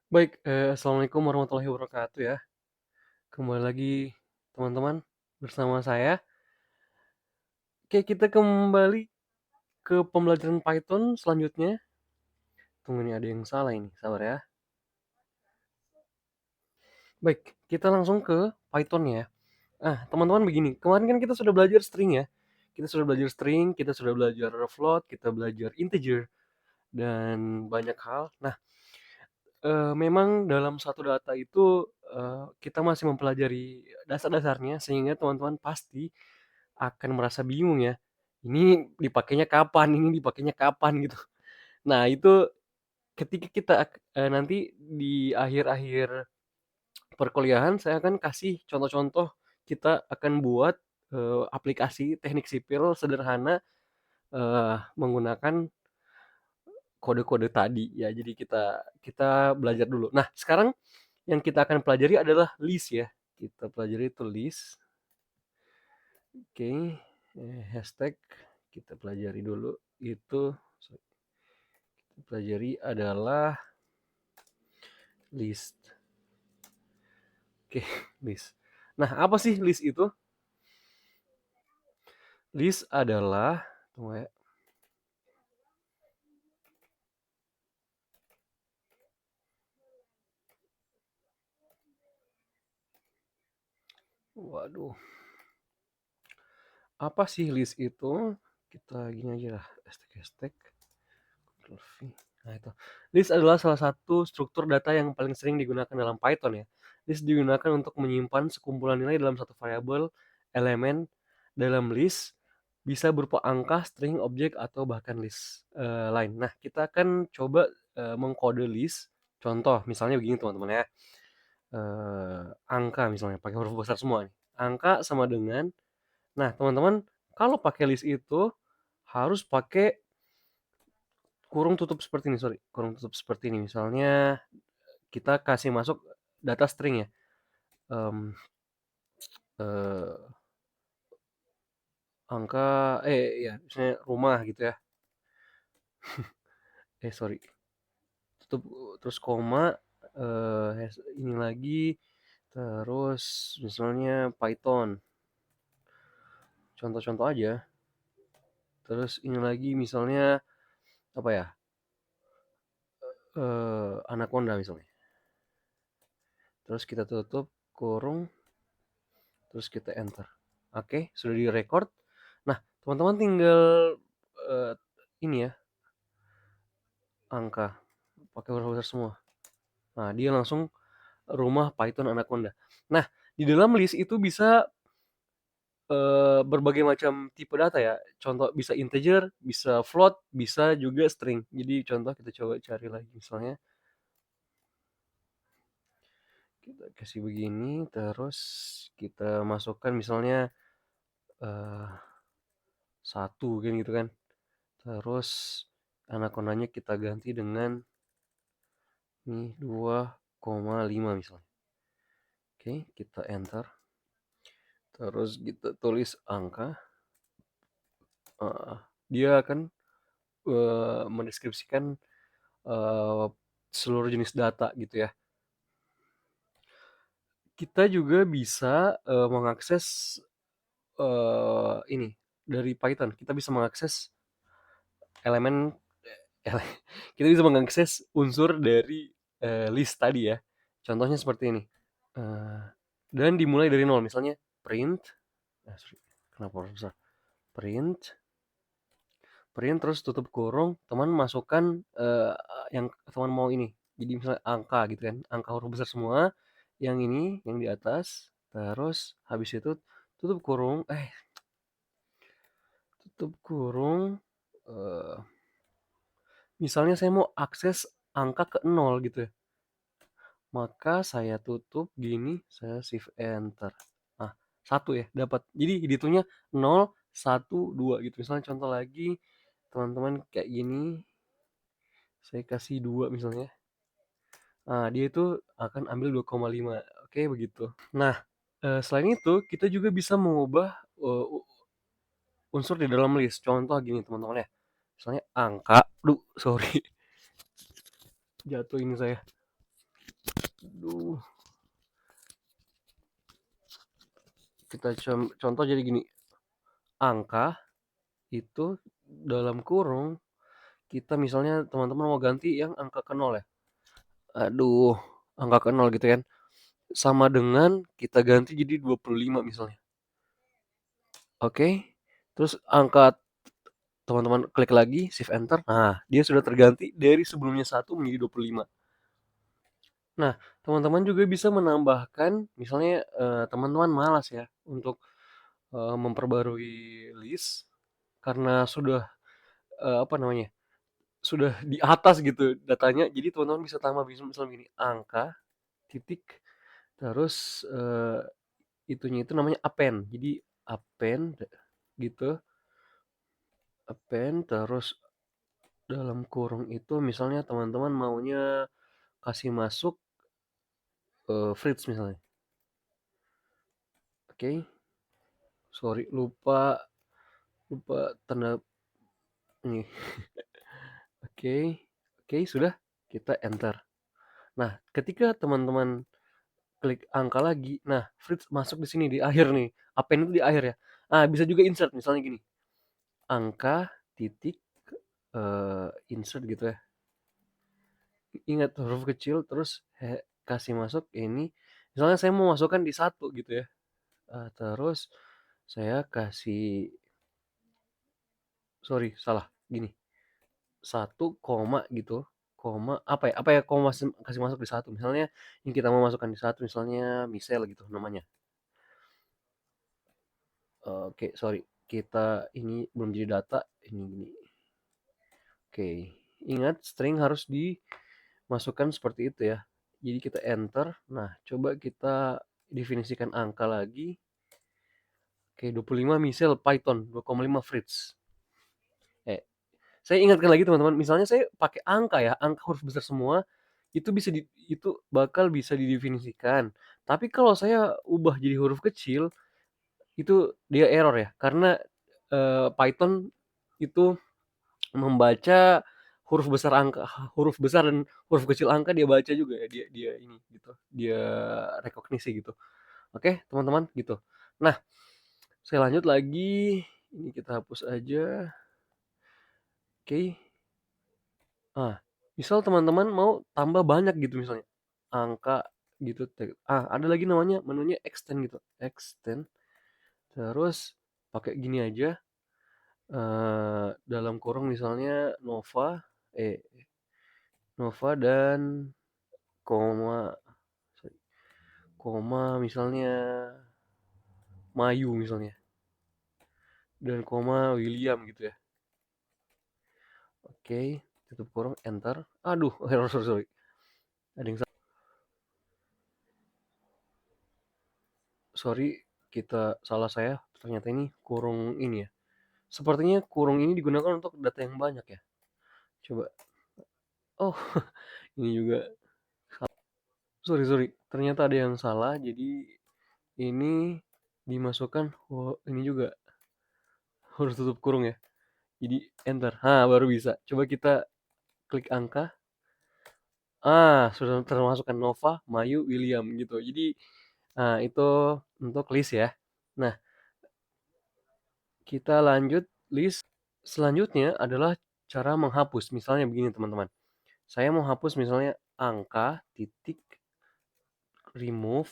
Baik, assalamualaikum warahmatullahi wabarakatuh ya. Kembali lagi teman-teman bersama saya. Oke, kita kembali ke pembelajaran Python selanjutnya. Tunggu nih ada yang salah ini, sabar ya. Baik, kita langsung ke Python ya. Teman-teman begini, kemarin kan kita sudah belajar string ya. Kita sudah belajar string, kita sudah belajar float, kita belajar integer dan banyak hal. Nah, memang dalam satu data itu kita masih mempelajari dasar-dasarnya sehingga teman-teman pasti akan merasa bingung ya. Ini dipakainya kapan, ini dipakainya kapan gitu. Nah, itu ketika kita nanti di akhir-akhir perkuliahan saya akan kasih contoh-contoh kita akan buat aplikasi teknik sipil sederhana menggunakan kode-kode tadi ya. Jadi kita kita belajar dulu. Nah, sekarang yang kita akan pelajari adalah list ya. Kita pelajari itu list. Oke, hashtag kita pelajari dulu itu kita pelajari adalah list. Oke, list. Nah, apa sih list itu? List adalah tunggu ya. Waduh, apa sih list itu? Kita gini aja lah, hashtag Ctrl V. Nah, itu. List adalah salah satu struktur data yang paling sering digunakan dalam Python ya. List digunakan untuk menyimpan sekumpulan nilai dalam satu variabel, elemen dalam list bisa berupa angka, string, objek, atau bahkan list lain. Nah, kita akan coba mengkode list. Contoh, misalnya begini teman-teman ya. Angka misalnya, pakai huruf besar semua nih. Angka sama dengan, nah teman-teman, kalau pakai list itu harus pakai kurung tutup seperti ini, sorry. Kurung tutup seperti ini. Misalnya kita kasih masuk data string ya. Em, eh, angka, ya, misalnya rumah gitu ya. Sorry. Tutup terus koma, ini lagi, terus misalnya Python. Contoh-contoh aja. Terus ini lagi misalnya apa ya? Anaconda misalnya. Terus kita tutup kurung, terus kita enter. Oke, sudah direkord. Nah, teman-teman tinggal eh, ini ya, angka pakai huruf besar semua. Nah, dia langsung rumah Python Anaconda. Nah, di dalam list itu bisa berbagai macam tipe data ya. Contoh bisa integer, bisa float, bisa juga string. Jadi contoh kita coba cari lagi misalnya kita kasih begini, terus kita masukkan misalnya eh, satu kan gitu kan. Terus anakondanya kita ganti dengan ini 2,5 misalnya. Oke, kita enter. Terus kita tulis angka. Dia akan mendeskripsikan eh, seluruh jenis data gitu ya. Kita juga bisa mengakses ini dari Python. Kita bisa mengakses elemen kita bisa mengakses unsur dari list tadi ya. Contohnya seperti ini. Eh, dan dimulai dari nol. Misalnya print. Sorry, kenapa harus besar? Print. Print terus tutup kurung. Teman masukkan yang teman mau ini. Jadi misalnya angka gitu kan. Angka huruf besar semua. Yang ini, yang di atas. Terus habis itu tutup kurung. Tutup kurung. eh, Misalnya saya mau akses angka ke nol gitu ya. Maka saya tutup gini, saya shift enter. Nah, satu ya dapat. Jadi dihitungnya 0, 1, 2 gitu. Misalnya contoh lagi, teman-teman kayak gini, saya kasih 2 misalnya. Nah, dia itu akan ambil 2,5. Oke, begitu. Nah, selain itu kita juga bisa mengubah unsur di dalam list. Contoh gini teman-teman ya. Misalnya angka, sorry, jatuh ini saya. Aduh, kita contoh jadi gini, angka itu dalam kurung kita misalnya teman-teman mau ganti yang angka ke nol ya. Aduh, angka ke nol gitu kan. Sama dengan kita ganti jadi 25 misalnya. Oke. Terus angka teman-teman klik lagi, shift enter. Nah, dia sudah terganti dari sebelumnya 1 menjadi 25. Nah, teman-teman juga bisa menambahkan misalnya teman-teman malas ya untuk memperbarui list karena sudah apa namanya? Sudah di atas gitu datanya. Jadi teman-teman bisa tambah misalnya gini, angka titik terus itunya itu namanya append. Jadi append gitu, append terus dalam kurung itu misalnya teman-teman maunya kasih masuk Fritz misalnya. Oke. Sorry lupa lupa tanda ini. Oke. Oke, sudah kita enter. Nah, ketika teman-teman klik angka lagi, nah Fritz masuk di sini di akhir nih. Append itu di akhir ya. Ah, bisa juga insert misalnya gini. Angka titik insert gitu ya. Ingat huruf kecil terus kasih masuk ini. Misalnya saya mau masukkan di 1 gitu ya. Terus saya kasih sorry salah gini. 1, gitu. Apa ya koma kasih masuk di 1. Misalnya yang kita mau masukkan di 1 misalnya Michelle gitu namanya. Oke, sorry. Kita ini belum jadi data ini gini. Oke. Ingat string harus dimasukkan seperti itu ya. Jadi kita enter. Nah, coba kita definisikan angka lagi. Oke, 25 misal Python, 2,5 Fritz. Saya ingatkan lagi teman-teman, misalnya saya pakai angka ya, angka huruf besar semua, itu bakal bisa didefinisikan. Tapi kalau saya ubah jadi huruf kecil, itu dia error ya, karena Python itu membaca huruf besar huruf besar dan huruf kecil angka dia baca juga ya, dia ini gitu, dia rekognisi gitu. Oke, teman-teman gitu. Nah, saya lanjut lagi, ini kita hapus aja. Oke. Ah, misal teman-teman mau tambah banyak gitu misalnya, angka gitu, ada lagi namanya menunya extend gitu, extend, terus pakai gini aja, dalam kurung misalnya Nova, eh, Nova dan koma, sorry, koma misalnya Mayu misalnya, dan koma William gitu ya. Oke, tutup kurung, enter. Aduh, error, sorry. Ada yang sorry, salah saya, ternyata ini kurung ini ya. Sepertinya kurung ini digunakan untuk data yang banyak ya. Coba. Oh, ini juga. Sorry. Ternyata ada yang salah. Jadi ini dimasukkan. Oh, ini juga harus tutup kurung ya. Jadi enter. Baru bisa. Coba kita klik angka. Sudah termasukkan Nova, Mayu, William gitu. Jadi itu untuk list ya. Nah, kita lanjut list. Selanjutnya adalah cara menghapus. Misalnya begini teman-teman. Saya mau hapus misalnya angka titik remove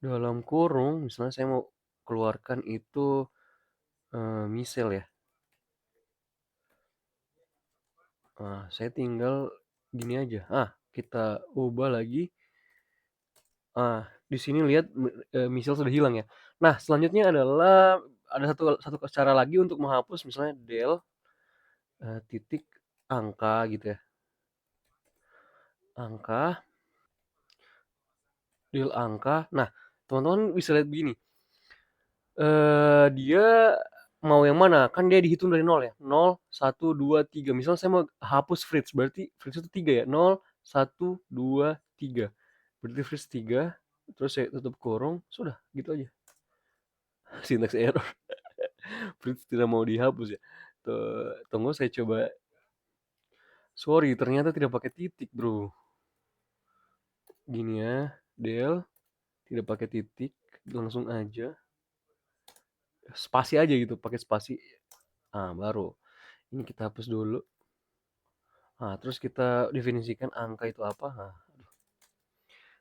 dalam kurung misalnya saya mau keluarkan itu misel ya. Saya tinggal gini aja. Kita ubah lagi. Di sini lihat misel sudah hilang ya. Nah, selanjutnya adalah ada satu cara lagi untuk menghapus misalnya del titik angka gitu ya. Angka del angka. Nah, teman-teman bisa lihat begini. Dia mau yang mana? Kan dia dihitung dari 0 ya. 0, 1, 2, 3. Misalnya saya mau hapus Fritz, berarti Fritz itu 3 ya. 0, 1, 2, 3. Berarti Fritz 3, terus saya tutup kurung, sudah gitu aja. Syntax error. Fritz tidak mau dihapus ya. Tunggu saya coba. Sorry, ternyata tidak pakai titik, Bro. Gini ya, del, tidak pakai titik, langsung aja. Spasi aja gitu, pakai spasi. Ah, baru. Ini kita hapus dulu. Nah, terus kita definisikan angka itu apa.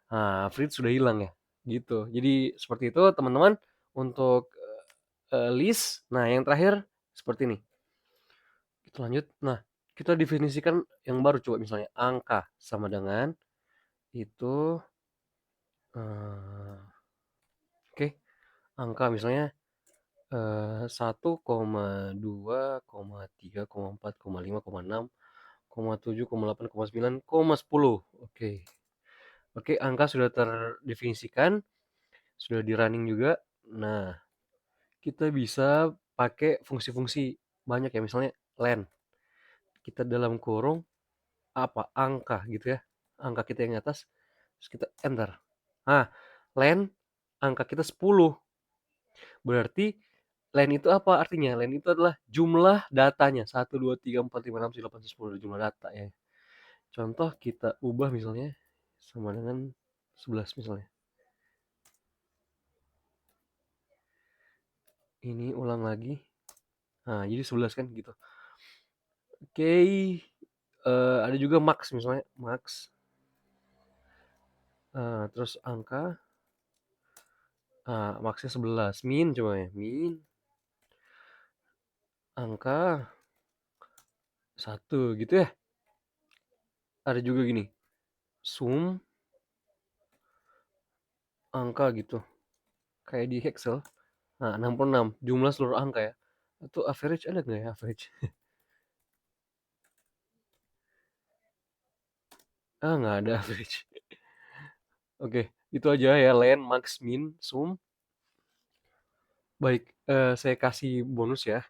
Nah, Fritz sudah hilang ya. Gitu. Jadi seperti itu teman-teman untuk list. Nah, yang terakhir seperti ini. Kita lanjut. Nah, kita definisikan yang baru coba misalnya angka sama dengan itu oke, angka misalnya 1,2,3,4,5,6,7,8,9,10. Oke. Oke, angka sudah terdefinisikan, sudah di running juga. Nah, kita bisa pakai fungsi-fungsi banyak ya, misalnya len. Kita dalam kurung apa angka gitu ya. Angka kita yang atas, terus kita enter. Nah, len angka kita 10. Berarti len itu apa artinya? Len itu adalah jumlah datanya. 1, 2, 3, 4, 5, 6, 7, 8, 9, 10 jumlah data ya. Contoh kita ubah misalnya sama dengan 11 misalnya. Ini ulang lagi. Nah, jadi 11 kan gitu. Oke. Ada juga max misalnya. Max. Terus angka. Maxnya 11. Min coba ya. Min. Angka 1 gitu ya. Ada juga gini. Sum. Angka gitu. Kayak di Excel. Nah, 66. Jumlah seluruh angka ya. Itu average ada nggak ya average? Nggak ada average. Oke, itu aja ya. Len, max, min, sum. Baik, saya kasih bonus ya.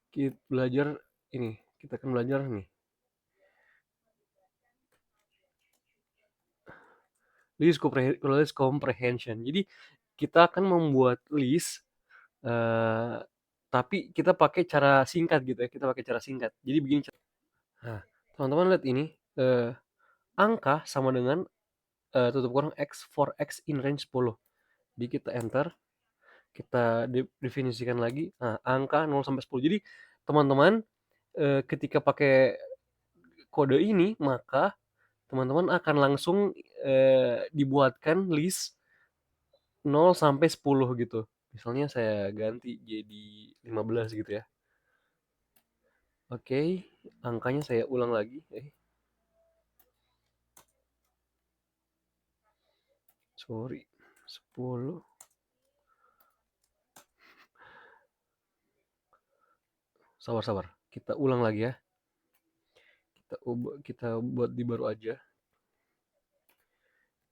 Kita belajar ini. Kita akan belajar nih. List comprehension. Jadi kita akan membuat list, tapi kita pakai cara singkat gitu ya. Kita pakai cara singkat. Jadi begini. Nah, teman-teman lihat ini. Angka sama dengan tutup kurung x for x in range 10. Jadi kita enter. Kita definisikan lagi. Nah, angka 0 sampai 10. Jadi teman-teman ketika pakai kode ini maka teman-teman akan langsung dibuatkan list 0 sampai 10 gitu. Misalnya saya ganti jadi 15 gitu ya. Oke, angkanya saya ulang lagi. Sorry. 10. Sabar-sabar. Kita ulang lagi ya. Kita buat di baru aja.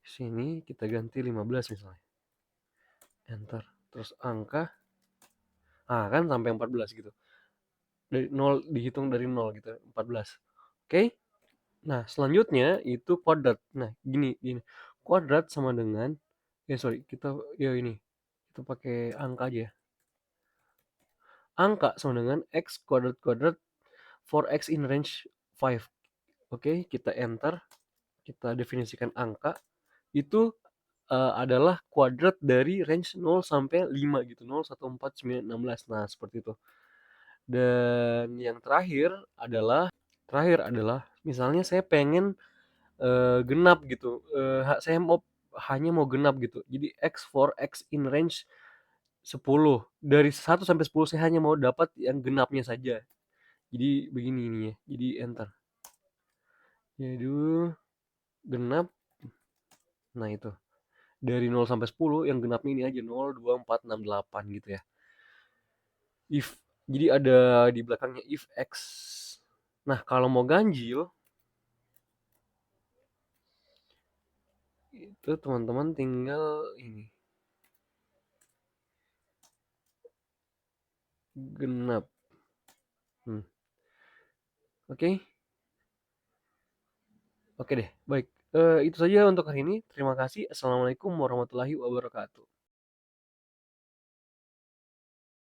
Sini kita ganti 15 misalnya. Enter. Terus angka. Kan sampai 14 gitu. Dari 0 dihitung dari 0 gitu, 14. Oke. Nah, selanjutnya itu kuadrat. Nah, gini. Kuadrat sama dengan sorry, kita ya ini. Kita pakai angka aja ya. Angka sama dengan x kuadrat for x in range 5. Oke, kita enter. Kita definisikan angka. Itu adalah kuadrat dari range 0 sampai 5 gitu. 0, 1, 4, 9, 16. Nah, seperti itu. Dan yang terakhir adalah misalnya saya pengen genap gitu. Saya hanya mau genap gitu. Jadi x for x in range 10. Dari 1 sampai 10 saya hanya mau dapat yang genapnya saja. Jadi begini ini ya. Jadi enter. Jadi genap. Nah, itu. Dari 0 sampai 10 yang genapnya ini aja 0, 2, 4, 6, 8 gitu ya. If jadi ada di belakangnya if x. Nah, kalau mau ganjil itu teman-teman tinggal ini genap. Oke. Oke deh, baik. Itu saja untuk hari ini. Terima kasih. Assalamualaikum warahmatullahi wabarakatuh.